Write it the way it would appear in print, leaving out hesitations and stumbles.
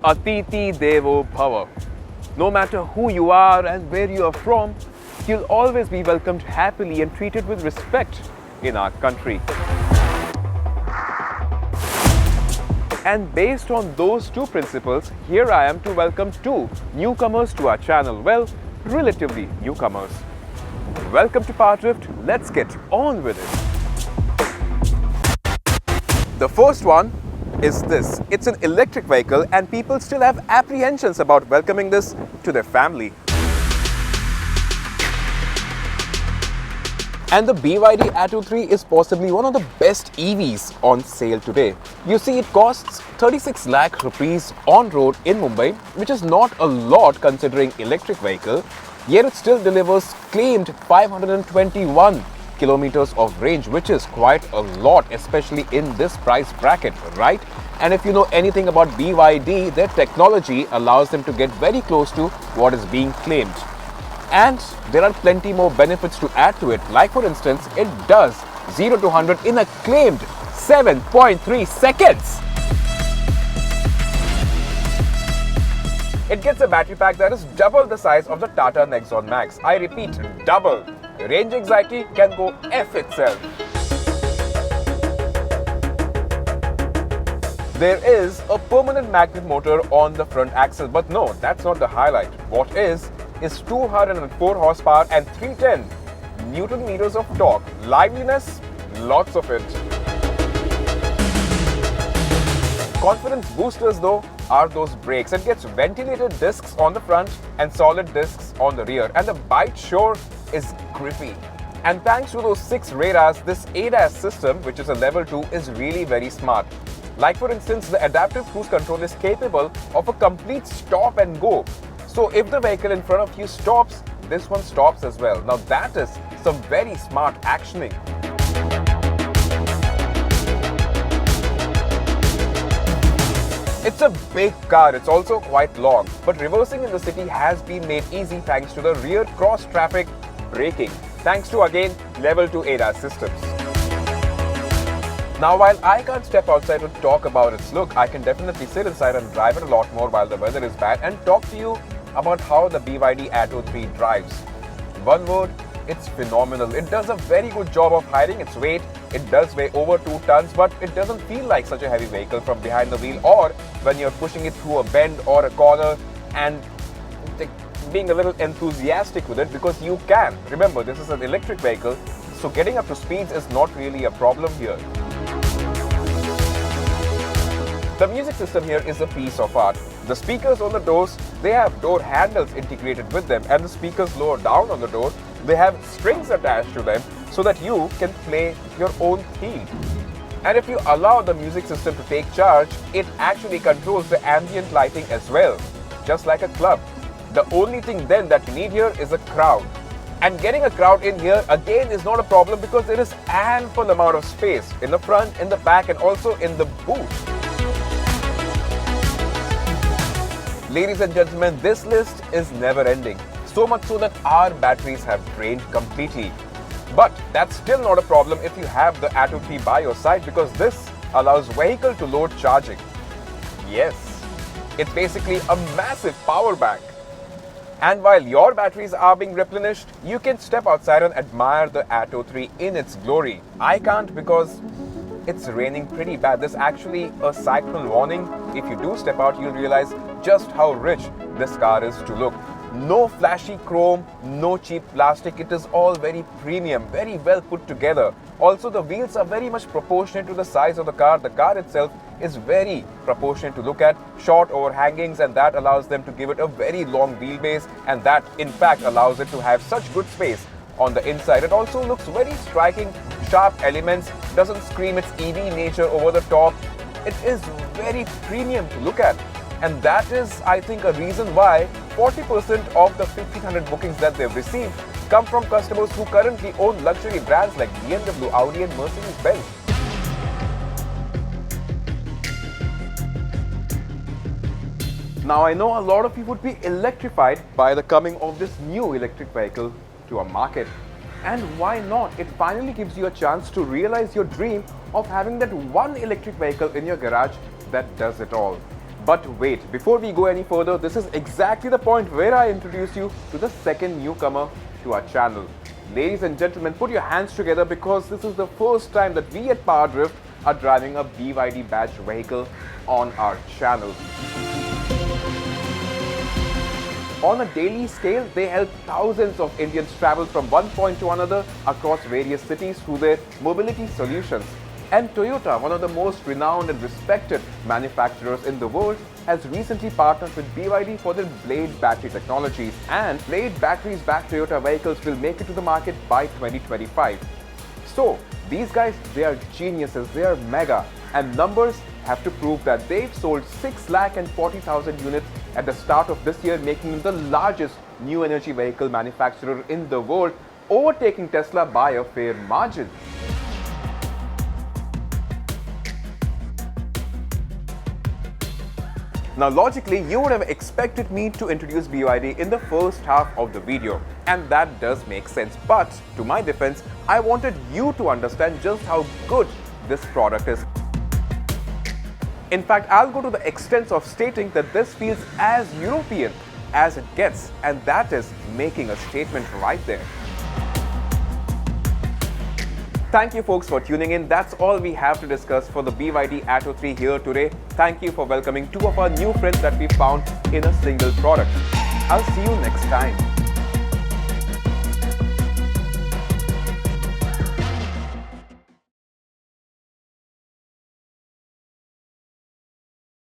Atiti Devo Bhava. No matter who you are and where you are from, you'll always be welcomed happily and treated with respect in our country. And based on those two principles, here I am to welcome two newcomers to our channel. Well, relatively newcomers. Welcome to PowerDrift. Let's get on with it. The first one is this. It's an electric vehicle and people still have apprehensions about welcoming this to their family. And the BYD Atto 3 is possibly one of the best EVs on sale today. You see, it costs 36 lakh rupees on road in Mumbai, which is not a lot considering electric vehicle, yet it still delivers claimed 521 kilometers of range, which is quite a lot, especially in this price bracket, right? And if you know anything about BYD, their technology allows them to get very close to what is being claimed. And there are plenty more benefits to add to it. Like for instance, it does 0 to 100 in a claimed 7.3 seconds. It gets a battery pack that is double the size of the Tata Nexon Max. I repeat, double. Range anxiety can go F itself. There is a permanent magnet motor on the front axle, but no, that's not the highlight. What is 204 horsepower and 310 Newton meters of torque. Liveliness, lots of it. Confidence boosters though are those brakes. It gets ventilated discs on the front and solid discs on the rear, and the bite sure is grippy. And thanks to those 6 radars, this ADAS system, which is a level 2, is really very smart. Like for instance, the adaptive cruise control is capable of a complete stop and go. So if the vehicle in front of you stops, this one stops as well. Now that is some very smart actioning. It's a big car, it's also quite long, but reversing in the city has been made easy thanks to the rear cross-traffic braking, thanks to again level 2 ADAS systems. Now while I can't step outside to talk about its look, I can definitely sit inside and drive it a lot more while the weather is bad and talk to you about how the BYD Atto 3 drives. One word, it's phenomenal. It does a very good job of hiding its weight. It does weigh over 2 tons, but it doesn't feel like such a heavy vehicle from behind the wheel or when you're pushing it through a bend or a corner and being a little enthusiastic with it, because you can. Remember, this is an electric vehicle, so getting up to speeds is not really a problem here. The music system here is a piece of art. The speakers on the doors, they have door handles integrated with them, and the speakers lower down on the door, they have strings attached to them so that you can play your own theme. And if you allow the music system to take charge, it actually controls the ambient lighting as well, just like a club. The only thing then that you need here is a crowd. And getting a crowd in here again is not a problem because there is ample amount of space in the front, in the back, and also in the boot. Ladies and gentlemen, this list is never ending. So much so that our batteries have drained completely. But that's still not a problem if you have the Atto 3 by your side, because this allows vehicle to load charging. Yes, it's basically a massive power bank. And while your batteries are being replenished, you can step outside and admire the Atto 3 in its glory. I can't because it's raining pretty bad. There's actually a cyclone warning. If you do step out, you'll realize just how rich this car is to look. No flashy chrome, no cheap plastic. It is all very premium, very well put together. Also, the wheels are very much proportionate to the size of the car. The car itself is very proportionate to look at. Short overhangings, and that allows them to give it a very long wheelbase, and that in fact allows it to have such good space on the inside. It also looks very striking, sharp elements, doesn't scream its EV nature over the top. It is very premium to look at. And that is, I think, a reason why 40% of the 1,500 bookings that they've received come from customers who currently own luxury brands like BMW, Audi and Mercedes-Benz. Now, I know a lot of you would be electrified by the coming of this new electric vehicle to a market. And why not? It finally gives you a chance to realize your dream of having that one electric vehicle in your garage that does it all. But wait, before we go any further, this is exactly the point where I introduce you to the second newcomer to our channel. Ladies and gentlemen, put your hands together because this is the first time that we at PowerDrift are driving a BYD badge vehicle on our channel. On a daily scale, they help thousands of Indians travel from one point to another across various cities through their mobility solutions. And Toyota, one of the most renowned and respected manufacturers in the world, has recently partnered with BYD for their Blade battery technologies. And Blade batteries-backed Toyota vehicles will make it to the market by 2025. So, these guys, they are geniuses, they are mega. And numbers have to prove that they've sold 640,000 units at the start of this year, making them the largest new energy vehicle manufacturer in the world, overtaking Tesla by a fair margin. Now logically, you would have expected me to introduce BYD in the first half of the video, and that does make sense. But to my defense, I wanted you to understand just how good this product is. In fact, I'll go to the extent of stating that this feels as European as it gets, and that is making a statement right there. Thank you folks for tuning in. That's all we have to discuss for the BYD Atto 3 here today. Thank you for welcoming two of our new friends that we found in a single product. I'll see you next time.